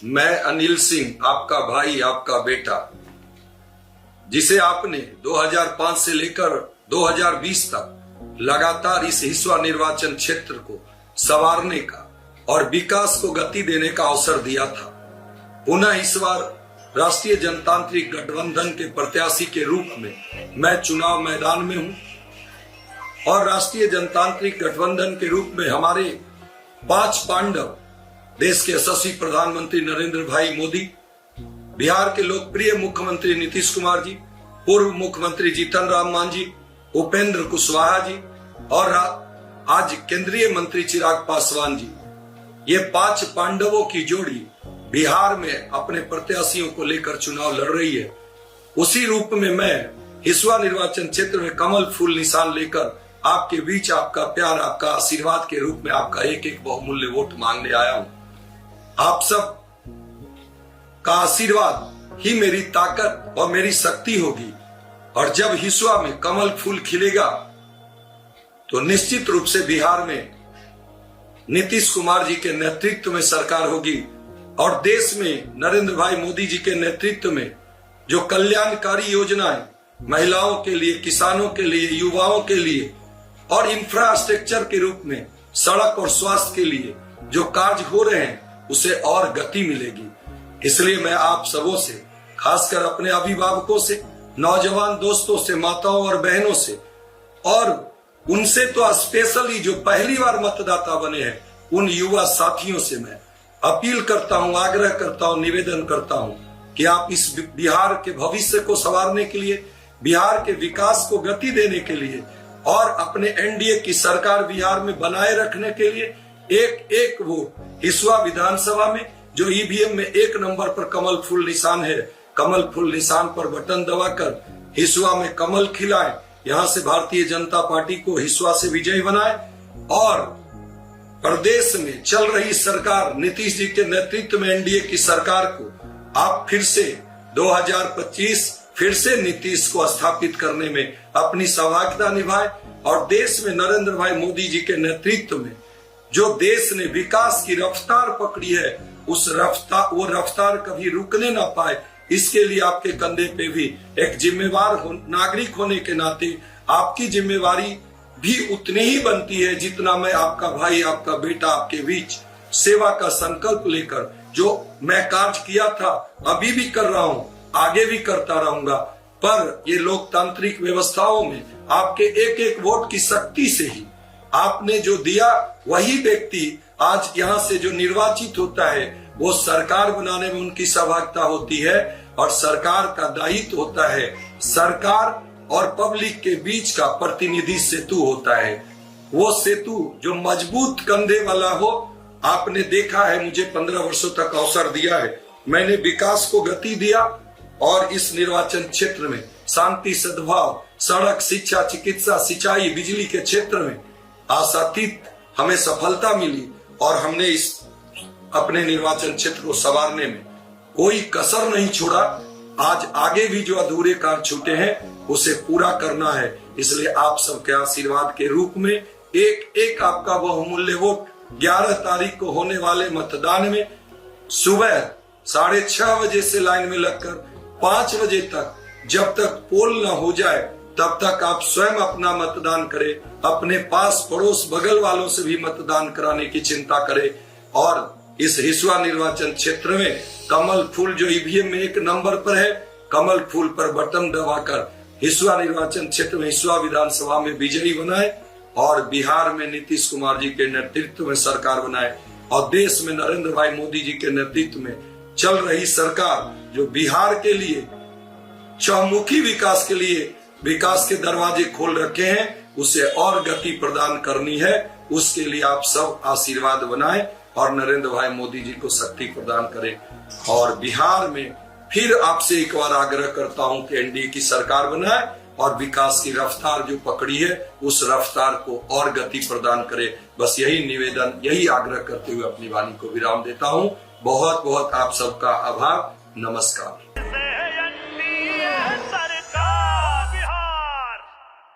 मैं अनिल सिंह, आपका भाई, आपका बेटा, जिसे आपने 2005 से लेकर 2020 तक लगातार इस हिस्सा निर्वाचन क्षेत्र को संवारने का और विकास को गति देने का अवसर दिया था। पुनः इस बार राष्ट्रीय जनतांत्रिक गठबंधन के प्रत्याशी के रूप में मैं चुनाव मैदान में हूं और राष्ट्रीय जनतांत्रिक गठबंधन के रूप में हमारे 5 पांडव, देश के यशस्वी प्रधानमंत्री नरेंद्र भाई मोदी, बिहार के लोकप्रिय मुख्यमंत्री नीतीश कुमार जी, पूर्व मुख्यमंत्री जीतन राम मांझी, उपेंद्र कुशवाहा जी और आज केंद्रीय मंत्री चिराग पासवान जी, ये 5 पांडवों की जोड़ी बिहार में अपने प्रत्याशियों को लेकर चुनाव लड़ रही है। उसी रूप में मैं हिस्सा निर्वाचन क्षेत्र में कमल फूल निशान लेकर आपके बीच आपका प्यार, आपका आशीर्वाद के रूप में आपका एक एक बहुमूल्य वोट मांगने आया हूं। आप सब का आशीर्वाद ही मेरी ताकत और मेरी शक्ति होगी और जब हिस्सा में कमल फूल खिलेगा तो निश्चित रूप से बिहार में नीतीश कुमार जी के नेतृत्व में सरकार होगी और देश में नरेंद्र भाई मोदी जी के नेतृत्व में जो कल्याणकारी योजनाएं महिलाओं के लिए, किसानों के लिए, युवाओं के लिए और इंफ्रास्ट्रक्चर के रूप में सड़क और स्वास्थ्य के लिए जो कार्य हो रहे हैं उसे और गति मिलेगी। इसलिए मैं आप सबों से, खासकर अपने अभिभावकों से, नौजवान दोस्तों से, माताओं और बहनों से और उनसे तो स्पेशली जो पहली बार मतदाता बने हैं उन युवा साथियों से मैं अपील करता हूं, आग्रह करता हूं, निवेदन करता हूं कि आप इस बिहार के भविष्य को संवारने के लिए, बिहार के विकास को गति देने के लिए और अपने एनडीए की सरकार बिहार में बनाए रखने के लिए एक एक वोट हिस्सा विधानसभा में जो ईवीएम में 1 नंबर पर कमल फूल निशान है, कमल फूल निशान पर बटन दबाकर हिस्सा में कमल खिलाएं, यहां से भारतीय जनता पार्टी को हिस्सा से विजयी बनाए और प्रदेश में चल रही सरकार नीतीश जी के नेतृत्व में एनडीए की सरकार को आप फिर से 2025 फिर से नीतीश को स्थापित करने में अपनी सहभागिता निभाए और देश में नरेंद्र भाई मोदी जी के नेतृत्व में जो देश ने विकास की रफ्तार पकड़ी है वो रफ्तार कभी रुकने ना पाए, इसके लिए आपके कंधे पे भी एक जिम्मेवार नागरिक होने के नाते आपकी जिम्मेवारी भी उतनी ही बनती है जितना मैं आपका भाई, आपका बेटा, आपके बीच सेवा का संकल्प लेकर जो मैं कार्य किया था, अभी भी कर रहा हूं, आगे भी करता रहूंगा। पर ये लोकतांत्रिक व्यवस्थाओं में आपके एक एक वोट की शक्ति से ही आपने जो दिया वही व्यक्ति आज यहाँ से जो निर्वाचित होता है वो सरकार बनाने में उनकी सहभागिता होती है और सरकार का दायित्व होता है सरकार और पब्लिक के बीच का प्रतिनिधि सेतु होता है। वो सेतु जो मजबूत कंधे वाला हो, आपने देखा है, मुझे 15 वर्षों तक अवसर दिया है, मैंने विकास को गति दिया और इस निर्वाचन क्षेत्र में शांति, सद्भाव, सड़क, शिक्षा, चिकित्सा, सिंचाई, बिजली के क्षेत्र में आशातीत हमें सफलता मिली और हमने इस अपने निर्वाचन क्षेत्र को संवारने में कोई कसर नहीं छोड़ा। आज आगे भी जो अधूरे कार्य छूटे हैं उसे पूरा करना है, इसलिए आप सबके आशीर्वाद के रूप में एक एक आपका बहुमूल्य वोट 11 तारीख को होने वाले मतदान में सुबह 6:30 बजे से लाइन में लगकर 5 बजे तक, जब तक पोल न हो जाए तब तक आप स्वयं अपना मतदान करें, अपने पास पड़ोस बगल वालों से भी मतदान कराने की चिंता करें और इस हिस्सा निर्वाचन क्षेत्र में कमल फूल जो ईवीएम में 1 नंबर पर है, कमल फूल पर बटन दबाकर हिस्सा निर्वाचन क्षेत्र में हिस्सा विधानसभा में विजयी बनाए और बिहार में नीतीश कुमार जी के नेतृत्व में सरकार बनाए और देश में नरेंद्र भाई मोदी जी के नेतृत्व में चल रही सरकार जो बिहार के लिए चहुमुखी विकास के लिए विकास के दरवाजे खोल रखे हैं उसे और गति प्रदान करनी है। उसके लिए आप सब आशीर्वाद बनाएं और नरेंद्र भाई मोदी जी को शक्ति प्रदान करें और बिहार में फिर आपसे एक बार आग्रह करता हूं कि एनडीए की सरकार बनाए और विकास की रफ्तार जो पकड़ी है उस रफ्तार को और गति प्रदान करे। बस यही निवेदन, यही आग्रह करते हुए अपनी वाणी को विराम देता हूं। बहुत बहुत आप सबका आभार। नमस्कार।